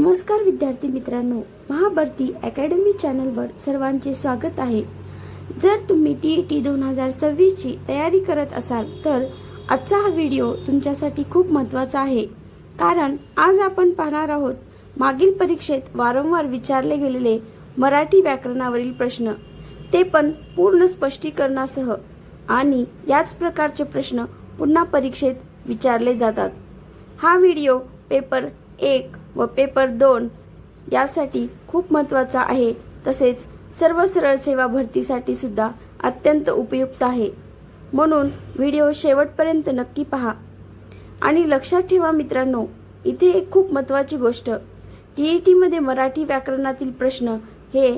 नमस्कार विद्यार्थी मित्रांनो, महाभरती अकॅडमी चॅनलवर सर्वांचे स्वागत आहे। जर तुम्ही TET 2026 ची तयारी करत असाल तर आजचा हा व्हिडिओ तुमच्यासाठी खूप महत्त्वाचा आहे, कारण आज आपण पाहणार आहोत मागील परीक्षेत वारंवार विचारले गेलेले मराठी व्याकरणावरील प्रश्न, ते पण पूर्ण स्पष्टीकरणासह। आणि याच प्रकारचे प्रश्न पुन्हा परीक्षेत विचारले जातात। हा व्हिडिओ पेपर 1 व पेपर 2 यासाठी खूप महत्त्वाचा आहे, तसेच सर्व सरळ सेवा भरतीसाठी सुद्धा अत्यंत उपयुक्त आहे। म्हणून व्हिडिओ शेवटपर्यंत नक्की पहा। आणि लक्षात ठेवा मित्रांनो, इथे एक खूप महत्त्वाची गोष्ट, TET मध्ये मराठी व्याकरणातील प्रश्न हे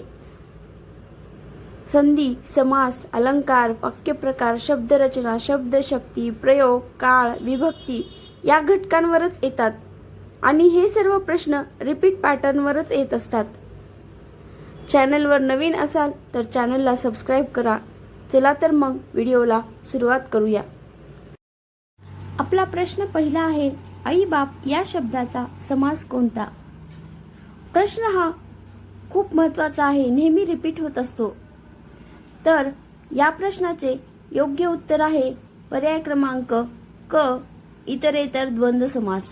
संधी, समास, अलंकार, वाक्यप्रकार, शब्दरचना, शब्दशक्ती, प्रयोग, काळ, विभक्ती या घटकांवरच येतात आणि हे सर्व प्रश्न रिपीट पॅटर्नवरच येत असतात। चॅनलवर नवीन असाल तर चॅनलला सबस्क्राइब करा। चला तर मग व्हिडिओला सुरुवात करूया। आपला प्रश्न पहिला आहे, आई बाप या शब्दाचा समास कोणता? प्रश्न हा खूप महत्त्वाचा आहे, नेहमी रिपीट होत असतो। तर या प्रश्नाचे योग्य उत्तर आहे पर्याय क्रमांक क, इतरेतर द्वंद्व समास।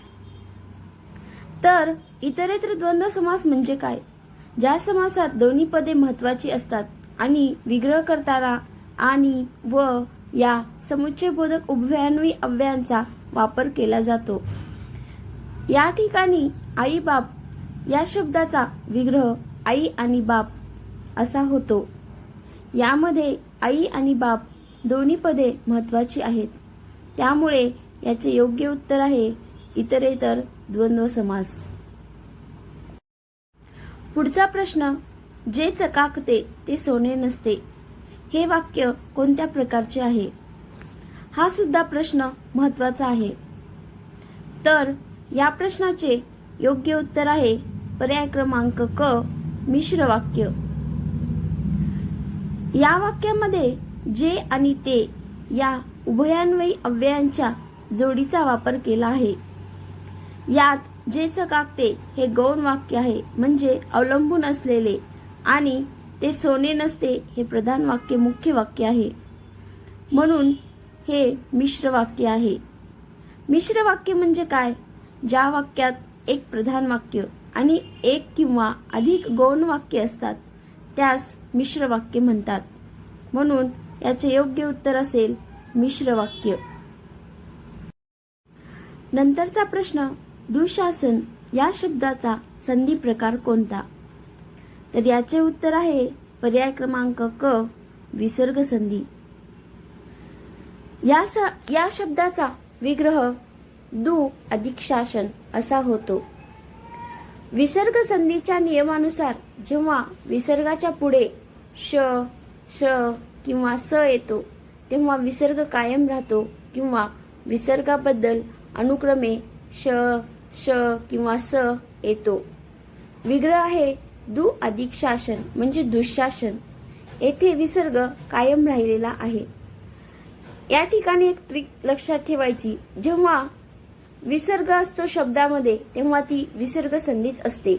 तर इतरेतर द्वंद्व समास म्हणजे काय? ज्या समासात दोन्ही पदे महत्त्वाची असतात आणि विग्रह करताना आणि व या समुच्चयबोधक उभयान्वयी अव्ययांचा वापर केला जातो। या ठिकाणी आई बाप या शब्दाचा विग्रह आई आणि बाप असा होतो। यामध्ये आई आणि बाप दोन्ही पदे महत्त्वाची आहेत, त्यामुळे याचे योग्य उत्तर आहे इतरेतर द्वंद्व समास। पुढचा प्रश्न, जे चकाकते ते सोने नसते, हे वाक्य कोणत्या प्रकारचे आहे? हा सुद्धा प्रश्न महत्त्वाचा आहे। तर या प्रश्नाचे योग्य उत्तर आहे पर्याय क्रमांक क, मिश्र वाक्य। या वाक्यामध्ये जे आणि ते या उभयान्वयी अव्ययांच्या जोडीचा वापर केला आहे। यात जे चकाकते हे गौण वाक्य आहे, म्हणजे अवलंबून असलेले, आणि ते सोने नसते हे प्रधान वाक्य, मुख्य वाक्य आहे। म्हणून हे मिश्र वाक्य आहे। मिश्र वाक्य म्हणजे काय? ज्या वाक्यात एक प्रधान वाक्य आणि एक किंवा अधिक गौण वाक्य असतात त्यास मिश्र वाक्य म्हणतात। म्हणून याचे योग्य उत्तर असेल मिश्र वाक्य। नंतरचा प्रश्न, दुःशासन या शब्दाचा संधी प्रकार कोणता? तर याचे उत्तर आहे पर्याय क्रमांक क, विसर्ग संधी। या शब्दाचा विग्रह दु अधिक शासन असा होतो। विसर्ग संधीच्या नियमानुसार जेव्हा विसर्गाच्या पुढे श, श किंवा स येतो तेव्हा विसर्ग कायम राहतो, किंवा विसर्गाबद्दल अनुक्रमे श, श किंवा स येतो। विग्रह आहे दु अधिक शासन म्हणजे दुःशासन। येथे विसर्ग कायम राहिलेला आहे। या ठिकाणी एक ट्रिक लक्षात ठेवायची, जेव्हा विसर्ग असतो शब्दामध्ये तेव्हा ती विसर्ग संधीच असते।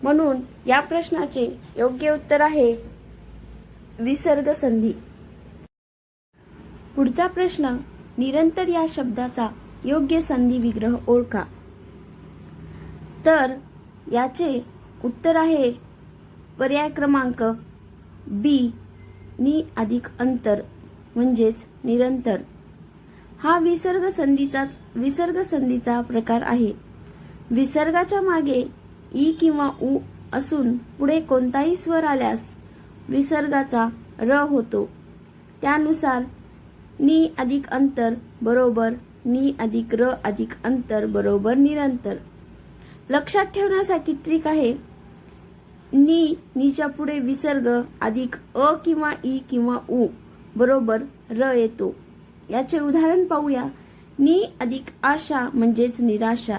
म्हणून या प्रश्नाचे योग्य उत्तर आहे विसर्ग संधी। पुढचा प्रश्न, निरंतर या शब्दाचा योग्य संधी विग्रह ओळखा। तर याचे उत्तर आहे पर्याय क्रमांक बी, नि अधिक अंतर म्हणजेच निरंतर। हा विसर्ग संधीचा प्रकार आहे। विसर्गाच्या मागे ई किंवा उ असून पुढे कोणताही स्वर आल्यास विसर्गाचा र होतो। त्यानुसार नि अधिक अंतर बरोबर नि अधिक र अधिक अंतर बरोबर निरंतर। लक्षात ठेवण्यासाठी ट्रिक आहे, नीच्या पुढे विसर्ग अधिक अ किंवा ई किंवा उ बरोबर र येतो। याचे उदाहरण पाहूया। नि अधिक आशा म्हणजेच निराशा,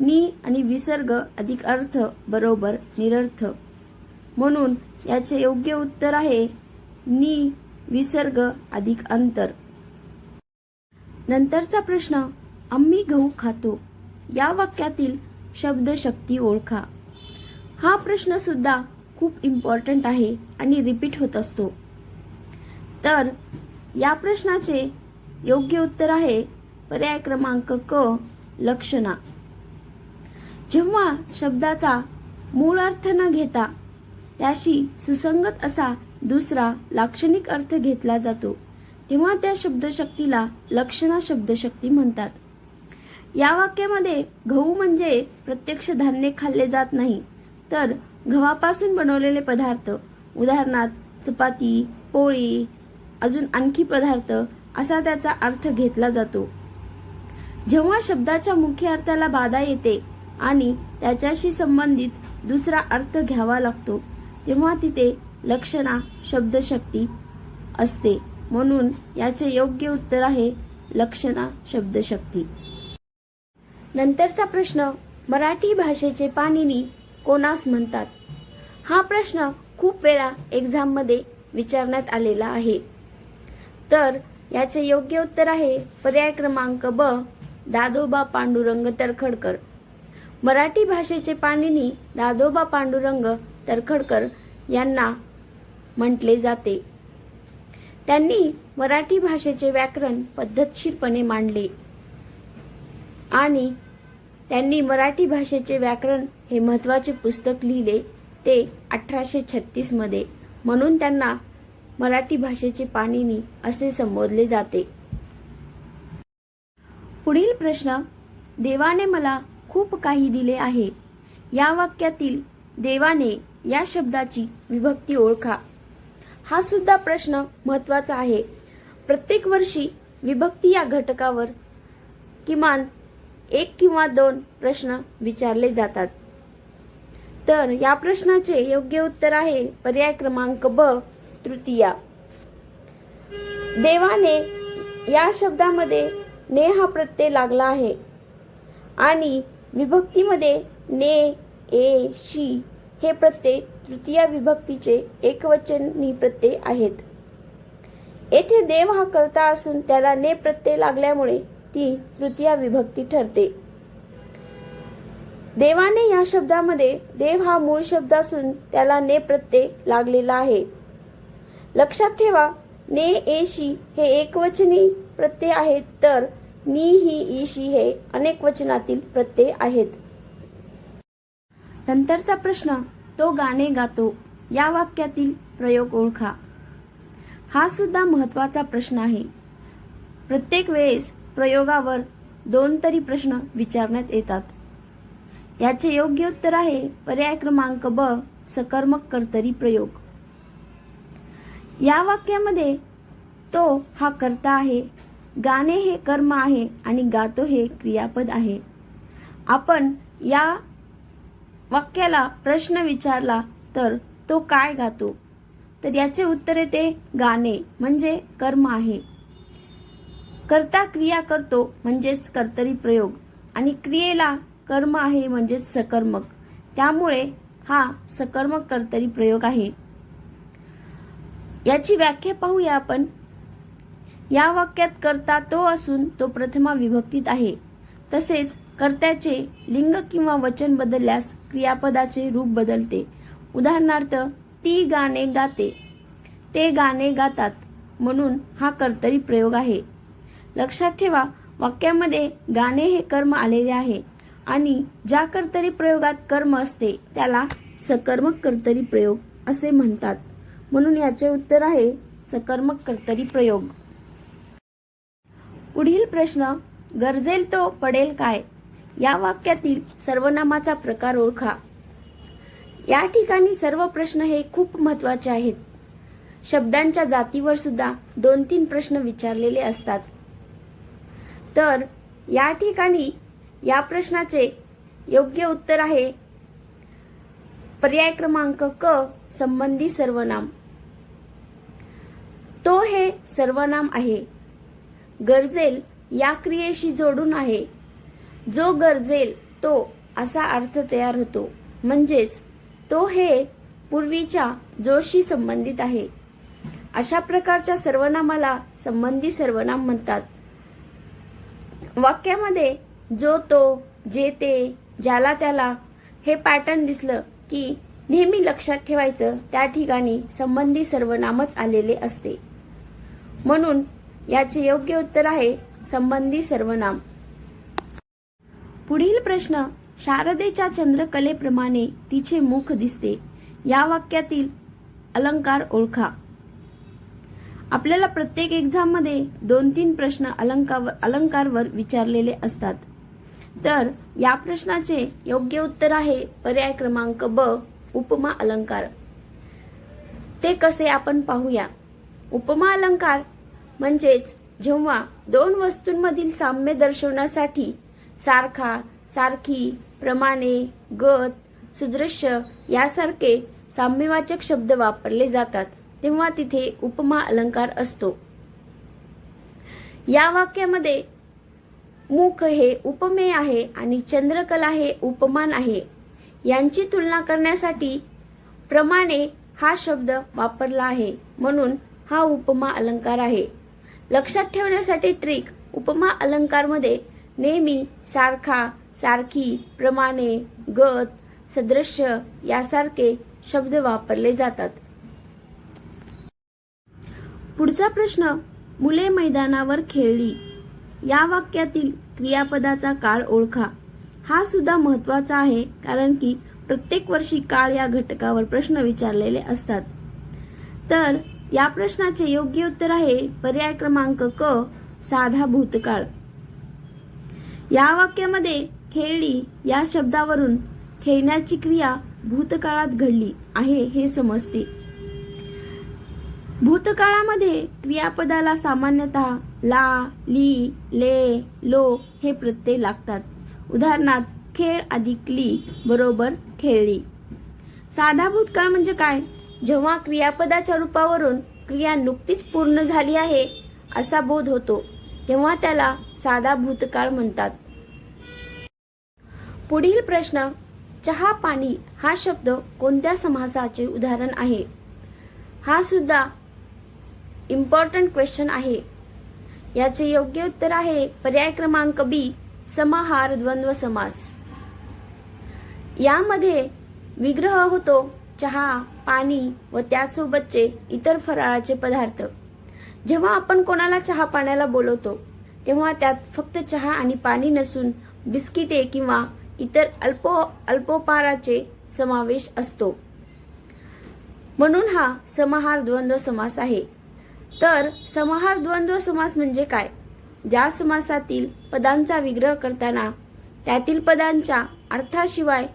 नि आणि विसर्ग अधिक अर्थ बरोबर निरर्थ। म्हणून याचे योग्य उत्तर आहे नि विसर्ग अधिक अंतर। नंतरचा प्रश्न, आम्ही गहू खातो या वाक्यातील शब्दशक्ती ओळखा. हा प्रश्न सुद्धा खूप इम्पॉर्टंट आहे आणि रिपीट होत असतो. तर या प्रश्नाचे योग्य उत्तर आहे पर्याय क्रमांक क, लक्षणा. जेव्हा शब्दाचा मूळ अर्थ न घेता त्याशी सुसंगत असा दुसरा लाक्षणिक अर्थ घेतला जातो तेव्हा त्या शब्दशक्तीला लक्षणा शब्दशक्ती म्हणतात. या वाक्यामध्ये गहू म्हणजे प्रत्यक्ष धान्य खाल्ले जात नाही, तर गव्हापासून बनवलेले पदार्थ, उदाहरणार्थ चपाती, पोळी, अजून आणखी पदार्थ असा त्याचा अर्थ घेतला जातो. जेव्हा शब्दाच्या मुख्य अर्थाला बाधा येते आणि त्याच्याशी संबंधित दुसरा अर्थ घ्यावा लागतो तेव्हा तिथे लक्षणा शब्दशक्ती असते. म्हणून याचे योग्य उत्तर आहे लक्षणा शब्दशक्ती. नंतरचा प्रश्न, मराठी भाषेचे पाणिनी कोणास म्हणतात? हा प्रश्न खूप वेळा एक्झाम मध्ये विचारण्यात आलेला आहे. तर याचे योग्य उत्तर आहे पर्याय क्रमांक ब, दादोबा पांडुरंग तर्खडकर. मराठी भाषेचे पाणिनी दादोबा पांडुरंग तर्खडकर यांना म्हटले जाते. त्यांनी मराठी भाषेचे व्याकरण पद्धतशीरपणे मांडले आणि त्यांनी मराठी भाषेचे व्याकरण हे महत्त्वाचे पुस्तक लिहिले ते 1836 मध्ये. म्हणून त्यांना मराठी भाषेचे पाणिनी असे संबोधले जाते. पुढील प्रश्न, देवाने मला खूप काही दिले आहे. या वाक्यातील देवाने या शब्दाची विभक्ती ओळखा. हा सुद्धा प्रश्न महत्त्वाचा आहे. प्रत्येक वर्षी विभक्ती या घटकावर किमान 1 किंवा 2 प्रश्न विचारले जातात. तर या प्रश्नाचे योग्य उत्तर आहे पर्याय क्रमांक ब, तृतीया. देवाने या शब्दामध्ये ने हा प्रत्यय लागला आहे आणि विभक्तीमध्ये ने, ए, शी हे प्रत्यय तृतीया विभक्तीचे एकवचनी प्रत्यय आहेत. येथे देव हा कर्ता असून त्याला ने प्रत्यय लागल्यामुळे ती तृतीया विभक्ती ठरते. देवाने या शब्दामध्ये देव हा मूळ शब्द असून त्याला ने प्रत्यय लागलेला आहे. लक्षात ठेवा, ने, एशी हे एकवचनी प्रत्यय आहेत, तर नी, ही, ईशी हे अनेक वचनातील प्रत्यय आहेत. नंतरचा प्रश्न, तो गाणे गातो. या वाक्यातील प्रयोग ओळखा. हा सुद्धा महत्त्वाचा प्रश्न आहे. प्रत्येक वेळेस प्रयोगावर 2 तरी प्रश्न विचारण्यात येतात. याचे योग्य उत्तर आहे पर्याय क्रमांक ब, सकर्मक कर्तरी प्रयोग. या वाक्यामध्ये तो हा कर्ता आहे, गाणे हे कर्म आहे आणि गातो हे क्रियापद आहे. आपण या वाक्याला प्रश्न विचारला तर तो काय गातो, तर याचे उत्तर येते गाणे म्हणजे कर्म आहे. कर्ता क्रिया करतो म्हणजेच कर्तरी प्रयोग आणि क्रियेला कर्म आहे म्हणजेच सकर्मक. त्यामुळे हा सकर्मक कर्तरी प्रयोग आहे. याची व्याख्या पाहूया आपण. या वाक्यात कर्ता तो असून तो प्रथमा विभक्तीत आहे. तसेच कर्त्याचे लिंग किंवा वचन बदलल्यास क्रियापदाचे रूप बदलते. उदाहरणार्थ, ती गाणे गाते, ते गाणे गातात, म्हणून हा कर्तरी प्रयोग आहे. लक्षात ठेवा, वाक्यामध्ये गाणे हे कर्म आलेले आहे आणि ज्या कर्तरी प्रयोगात कर्म असते त्याला सकर्मक कर्तरी प्रयोग असे म्हणतात. म्हणून याचे उत्तर आहे सकर्मक कर्तरी प्रयोग. पुढील प्रश्न, गरजेल तो पडेल काय. या वाक्यातील सर्वनामाचा प्रकार ओळखा. या ठिकाणी सर्व प्रश्न हे खूप महत्त्वाचे आहेत. शब्दांच्या जातीवर सुद्धा 2-3 प्रश्न विचारलेले असतात. तर या ठिकाणी या प्रश्नाचे योग्य उत्तर आहे पर्याय क्रमांक क, संबंधी सर्वनाम. तो हे सर्वनाम आहे. गरजेल या क्रियेशी जोडून आहे. जो गरजेल तो असा अर्थ तयार होतो. म्हणजेच तो हे पूर्वीच्या जोशी संबंधित आहे. अशा प्रकारच्या सर्वनामाला संबंधी सर्वनाम म्हणतात. वाक्यामध्ये जो तो, जे ते, ज्याला त्याला हे पॅटर्न दिसलं की नेहमी लक्षात ठेवायचं त्या ठिकाणी संबंधी सर्वनामच आलेले असते. म्हणून याचे योग्य उत्तर आहे संबंधी सर्वनाम. पुढील प्रश्न, शारदेच्या चंद्रकलेप्रमाणे तिचे मुख दिसते. या वाक्यातील अलंकार ओळखा. आपल्याला प्रत्येक एक्झाम मध्ये 2-3 प्रश्न अलंकारवर विचारलेले असतात. तर या प्रश्नाचे योग्य उत्तर आहे पर्याय क्रमांक ब, उपमा अलंकार. ते कसे आपण पाहूया. उपमा अलंकार म्हणजेच जेव्हा 2 वस्तूंमधील साम्य दर्शवण्यासाठी सारखा, सारखी, प्रमाणे, गत, सुदृश्य यासारखे साम्यवाचक शब्द वापरले जातात तेव्हा तिथे उपमा अलंकार असतो. या वाक्यामध्ये मुख हे उपमेय आहे आणि चंद्रकला हे उपमान आहे. यांची तुलना करण्यासाठी प्रमाणे हा शब्द वापरला आहे म्हणून हा उपमा अलंकार आहे. लक्षात ठेवण्यासाठी ट्रिक, उपमा अलंकारमध्ये नेहमी सारखा, सारखी, प्रमाणे, गत, सदृश्य यासारखे शब्द वापरले जातात. पुढचा प्रश्न, मुले मैदानावर खेळली. या वाक्यातील क्रियापदाचा काळ ओळखा. हा सुद्धा महत्वाचा आहे कारण की प्रत्येक वर्षी काळ या घटकावर प्रश्न विचारलेले असतात. तर या प्रश्नाचे योग्य उत्तर आहे पर्याय क्रमांक क, साधा भूतकाळ. या वाक्यामध्ये खेळली या शब्दावरून खेळण्याची क्रिया भूतकाळात घडली आहे हे समजते. भूतकाळामध्ये क्रियापदाला सामान्यतः ला, ली, ले, लो हे प्रत्यय लागतात. उदाहरणार्थ खेळ अधिक ली बरोबर खेळली. साधा भूतकाळ म्हणजे काय? जेव्हा क्रियापदाच्या रूपावरून क्रिया नुकतीच पूर्ण झाली आहे असा बोध होतो तेव्हा त्याला साधा भूतकाळ म्हणतात. पुढील प्रश्न, चहा पाणी हा शब्द कोणत्या समासाचे उदाहरण आहे? हा सुद्धा इम्पॉर्टंट क्वेश्चन आहे. याचे योग्य उत्तर आहे पर्याय क्रमांक बी, समाहार द्वंद्व समास. यामध्ये विग्रह होतो चहा, पाणी व त्यासोबतचे इतर फराळाचे पदार्थ. जेव्हा आपण कोणाला चहा पाण्याला बोलवतो तेव्हा त्यात फक्त चहा आणि पाणी नसून बिस्किटे किंवा इतर अल्पोपाराचे समावेश असतो. म्हणून हा समाहार द्वंद्व समास आहे. तर समाहार द्वंद्व समास म्हणजे काय? ज्या समासातील पदांचा विग्रह करताना त्यातील पदांच्या अर्थाशिवाय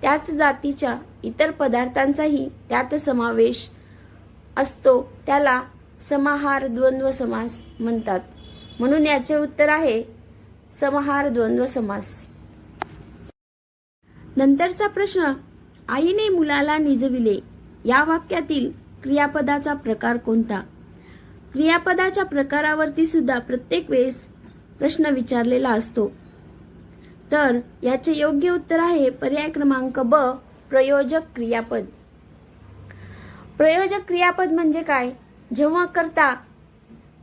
त्याच जातीच्या इतर पदार्थांचाही त्यात समावेश असतो त्याला समाहार द्वंद्व समास म्हणतात. म्हणून याचे उत्तर आहे समाहार द्वंद्व समास. नंतरचा प्रश्न, आईने मुलाला निजविले. या वाक्यातील क्रियापदाचा प्रकार कोणता? क्रियापदाच्या प्रकारावरती सुद्धा प्रत्येक वेळेस प्रश्न विचारलेला असतो. तर याचे योग्य उत्तर आहे पर्याय क्रमांक ब, प्रयोजक क्रियापद. प्रयोजक क्रियापद म्हणजे काय? जेव्हा करता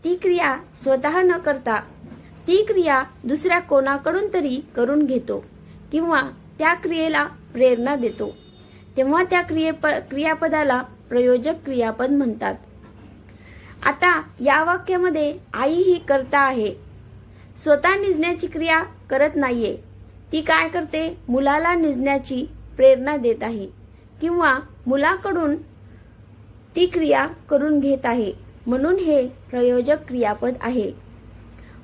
ती क्रिया स्वतः न करता ती क्रिया दुसऱ्या कोणाकडून तरी करून घेतो किंवा त्या क्रियेला प्रेरणा देतो तेव्हा त्या क्रियापदाला प्रयोजक क्रियापद म्हणतात. आता या वाक्यामध्ये आई ही कर्ता आहे. स्वतः निजण्याची क्रिया करत नाहीये. ती काय करते? मुलाला निजण्याची प्रेरणा देत आहे किंवा मुलाकडून ती क्रिया करून घेत आहे. म्हणून हे प्रयोजक क्रियापद आहे.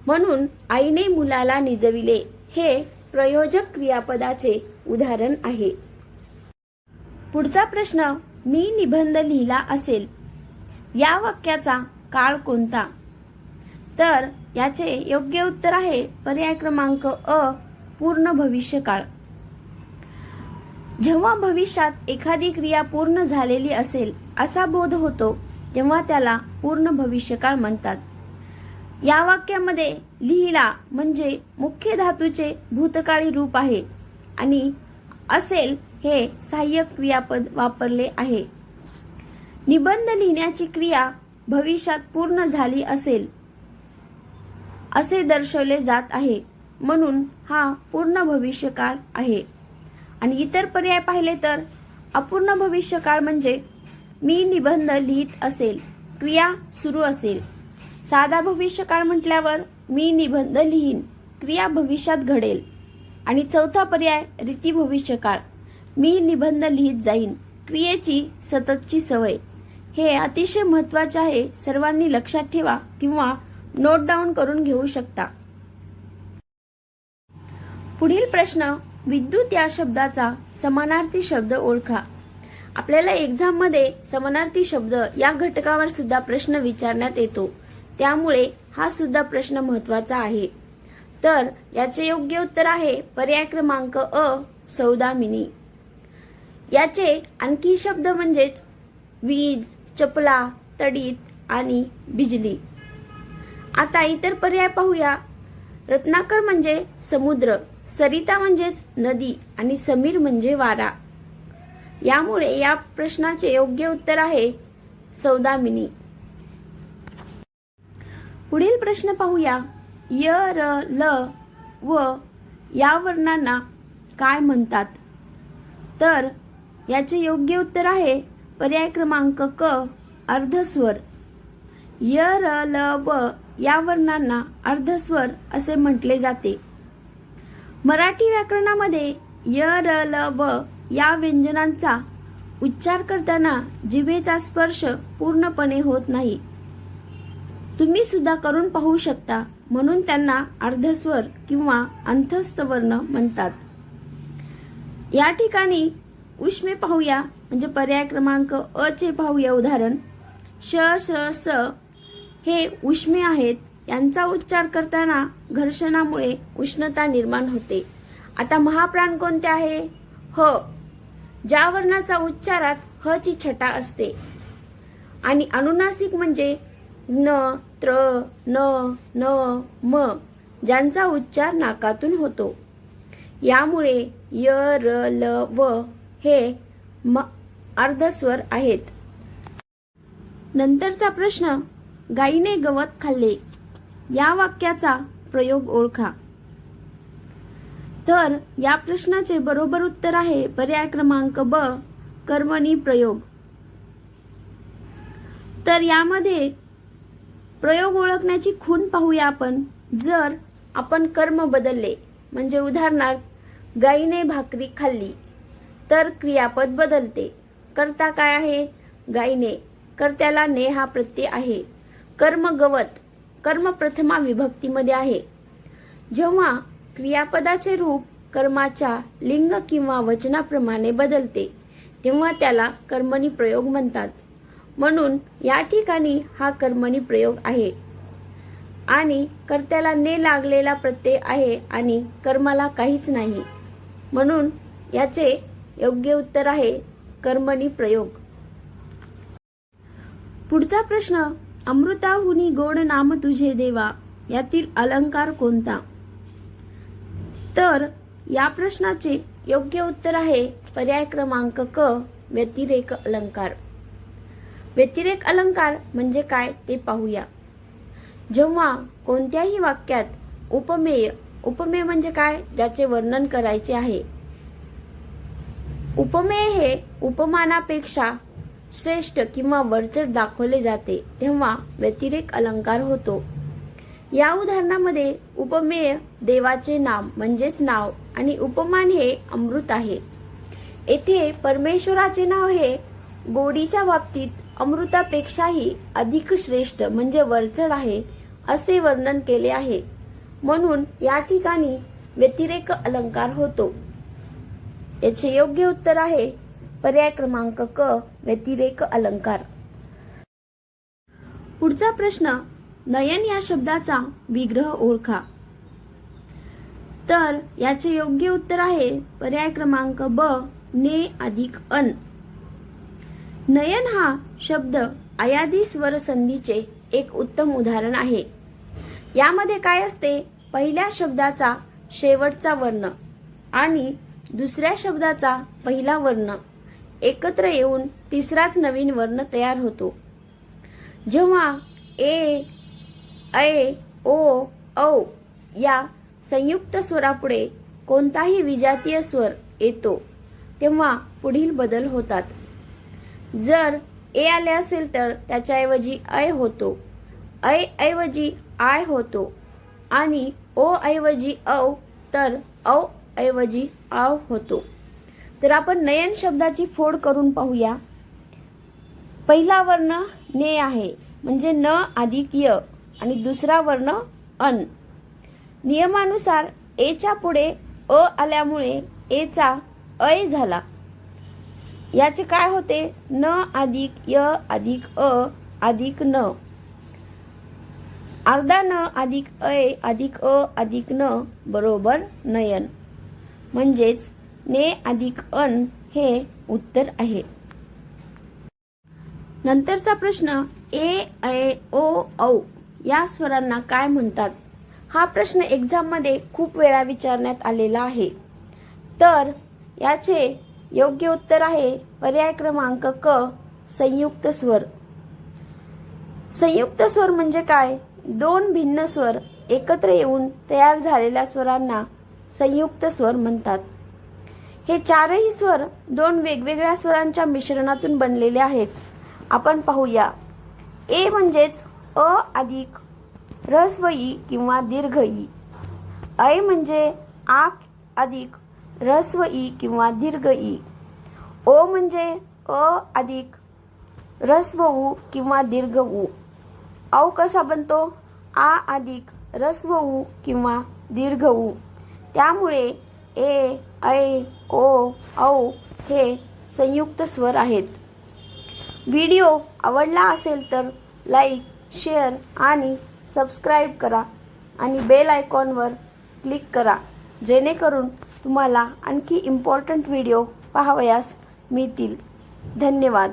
म्हणून आईने मुलाला निजविले हे प्रयोजक क्रियापदाचे उदाहरण आहे. पुढचा प्रश्न, मी निबंध लिहिला असेल. या वाक्याचा काळ कोणता? तर याचे योग्य उत्तर आहे पर्याय क्रमांक अ, पूर्ण भविष्यकाळ. जेव्हा भविष्यात एखादी क्रिया पूर्ण झालेली असेल असा बोध होतो तेव्हा त्याला पूर्ण भविष्यकाळ म्हणतात. या वाक्यामध्ये लिहिला म्हणजे मुख्य धातूचे भूतकाळी रूप आहे आणि असेल हे सहाय्यक क्रियापद वापरले आहे. निबंध लिहिण्याची क्रिया भविष्यात पूर्ण झाली असेल असे दर्शवले जात आहे म्हणून हा पूर्ण भविष्यकाळ आहे. आणि इतर पर्याय पाहिले तर अपूर्ण भविष्यकाळ म्हणजे मी निबंध लिहित असेल, क्रिया सुरू असेल. साधा भविष्यकाळ म्हटल्यावर मी निबंध लिहीन, क्रिया भविष्यात घडेल. आणि चौथा पर्याय रीती भविष्यकाळ, मी निबंध लिहित जाईन, क्रियेची सततची सवय. हे अतिशय महत्वाचे आहे, सर्वांनी लक्षात ठेवा किंवा नोट डाऊन करून घेऊ शकता. पुढील प्रश्न, विद्युत या शब्दाचा समानार्थी शब्द ओळखा. आपल्याला एक्झाम मध्ये समानार्थी शब्द या घटकावर सुद्धा प्रश्न विचारण्यात येतो, त्यामुळे हा सुद्धा प्रश्न महत्वाचा आहे. तर याचे योग्य उत्तर आहे पर्याय क्रमांक अ, सौदामिनी. याचे आणखी शब्द म्हणजेच वीज, चपला, तडीत आणि बिजली. आता इतर पर्याय पाहूया. रत्नाकर म्हणजे समुद्र, सरिता म्हणजेच नदी आणि समीर म्हणजे वारा. यामुळे या प्रश्नाचे योग्य उत्तर आहे सौदामिनी. पुढील प्रश्न पाहूया. य, र, ल व या वर्णांना काय म्हणतात? तर याचे योग्य उत्तर आहे पर्याय क्रमांक क, अर्धस्वर. य, र, ल व या वर्णांना अर्धस्वर असे म्हटले जाते. मराठी व्याकरणामध्ये य, र, ल व या व्यंजनांचा उच्चार करताना जिभेचा स्पर्श पूर्णपणे होत नाही. तुम्ही सुद्धा करून पाहू शकता, म्हणून त्यांना अर्धस्वर किंवा अंतस्थ वर्ण म्हणतात. या ठिकाणी उष्मे पाहूया, म्हणजे पर्याय क्रमांक अ चे पाहूया उदाहरण. श, स, स हे उष्मे आहेत. यांचा उच्चार करताना घर्षणामुळे उष्णता निर्माण होते. आता महाप्राण कोणते आहे? ह. ज्या वर्णाचा उच्चारात ह ची छटा असते. आणि अनुनासिक म्हणजे न, त्र, न, न, म ज्यांचा उच्चार नाकातून होतो. यामुळे य, र, ल व हे अर्धस्वर आहेत. नंतरचा प्रश्न, गायीने गवत खाल्ले या वाक्याचा प्रयोग ओळखा. तर या प्रश्नाचे बरोबर उत्तर आहे पर्याय क्रमांक ब, कर्मणी प्रयोग. तर यामध्ये प्रयोग ओळखण्याची खूण पाहूया आपण. जर आपण कर्म बदलले, म्हणजे उदाहरणार्थ गायीने भाकरी खाल्ली, तर क्रियापद बदलते. कर्ता काय आहे? गायीने. कर्त्याला ने हा प्रत्यय आहे. कर्म गवत, कर्म प्रथमा विभक्तीमध्ये आहे. जेव्हा क्रियापदाचे रूप कर्माच्या लिंग किंवा वचनाप्रमाणे बदलते, तेव्हा त्याला कर्मणी प्रयोग म्हणतात. म्हणून या ठिकाणी हा कर्मणी प्रयोग आहे. आणि कर्त्याला ने लागलेला प्रत्यय आहे आणि कर्माला काहीच नाही. म्हणून याचे योग्य उत्तर आहे कर्मणी प्रयोग. पुढचा प्रश्न, अमृताहुनी गोड नाम तुझे देवा यातील अलंकार कोणता? तर या प्रश्नाचे योग्य उत्तर आहे पर्याय क्रमांक क, व्यतिरेक अलंकार. व्यतिरेक अलंकार म्हणजे काय ते पाहूया. जेव्हा कोणत्याही वाक्यात उपमेय, उपमेय म्हणजे काय? ज्याचे वर्णन करायचे आहे. उपमेय हे उपमानापेक्षा श्रेष्ठ किंवा वरचढ दाखवले जाते, तेव्हा व्यतिरेक अलंकार होतो. या उदाहरणामध्ये उपमेय देवाचे नाम म्हणजेच नाव आणि उपमान हे अमृत आहे. येथे परमेश्वराचे नाव हे गोडीच्या बाबतीत अमृतापेक्षाही अधिक श्रेष्ठ म्हणजे वरचढ आहे असे वर्णन केले आहे. म्हणून या ठिकाणी व्यतिरेक अलंकार होतो. याचे योग्य उत्तर आहे पर्याय क्रमांक क, व्यतिरेक अलंकार. पुढचा प्रश्न, नयन या शब्दाचा विग्रह ओळखा. तर याचे योग्य उत्तर आहे पर्याय क्रमांक ब, ने अधिक अन. नयन हा शब्द अयादी स्वर संधीचे एक उत्तम उदाहरण आहे. यामध्ये काय असते? पहिल्या शब्दाचा शेवटचा वर्ण आणि दुसऱ्या शब्दाचा पहिला वर्ण एकत्र येऊन तिसराच नवीन वर्ण तयार होतो. जेव्हा ए, ऐ, ओ, औ या संयुक्त स्वरापुढे कोणताही विजातीय स्वर येतो, तेव्हा पुढील बदल होतात. जर ए आले असेल तर त्याच्याऐवजी ऐ होतो, ऐ ऐवजी आय होतो आणि ओ ऐवजी औ तर औ ऐवजी आव होतो. तर आपण नयन शब्दाची फोड करून पाहूया. पहिला वर्ण ने आहे म्हणजे न अधिक य आणि दुसरा वर्ण अन. नियमानुसार एच्या पुढे अ आल्यामुळे एचा ऐ झाला. याचे काय होते? न अधिक य अधिक अ अधिक न. अर्धा न अधिक ऐ अधिक अ अधिक न बरोबर नयन. म्हणजेच ने अधिक अन हे उत्तर आहे. नंतरचा प्रश्न ए ऐ ओ औ या स्वरांना काय म्हणतात? हा प्रश्न एक्झाम मध्ये खूप वेळा विचारण्यात आलेला आहे. तर याचे योग्य उत्तर आहे पर्याय क्रमांक क संयुक्त स्वर. संयुक्त स्वर म्हणजे काय? दोन भिन्न स्वर एकत्र येऊन तयार झालेल्या स्वरांना संयुक्त स्वर म्हणतात. हे चारही स्वर दोन वेगवेगळ्या स्वरांच्या मिश्रणातून बनलेले आहेत. आपण पाहूया. ए म्हणजेच अ अधिक ऱ्हस्व ई किंवा दीर्घ ई. ऐ म्हणजे आ अधिक ऱ्हस्व ई किंवा दीर्घ ई. ओ म्हणजे अ अधिक ऱ्हस्व उ किंवा दीर्घ उ. औ कसा बनतो? आ अधिक ऱ्हस्व उ किंवा दीर्घ उ. त्यामुळे ए ऐ ओ औ हे संयुक्त स्वर आहेत. व्हिडिओ आवडला असेल तर लाईक, शेअर आणि सबस्क्राईब करा आणि बेल आयकॉनवर क्लिक करा जेणेकरून तुम्हाला आणखी इम्पॉर्टंट व्हिडिओ पाहावयास मिळतील. धन्यवाद.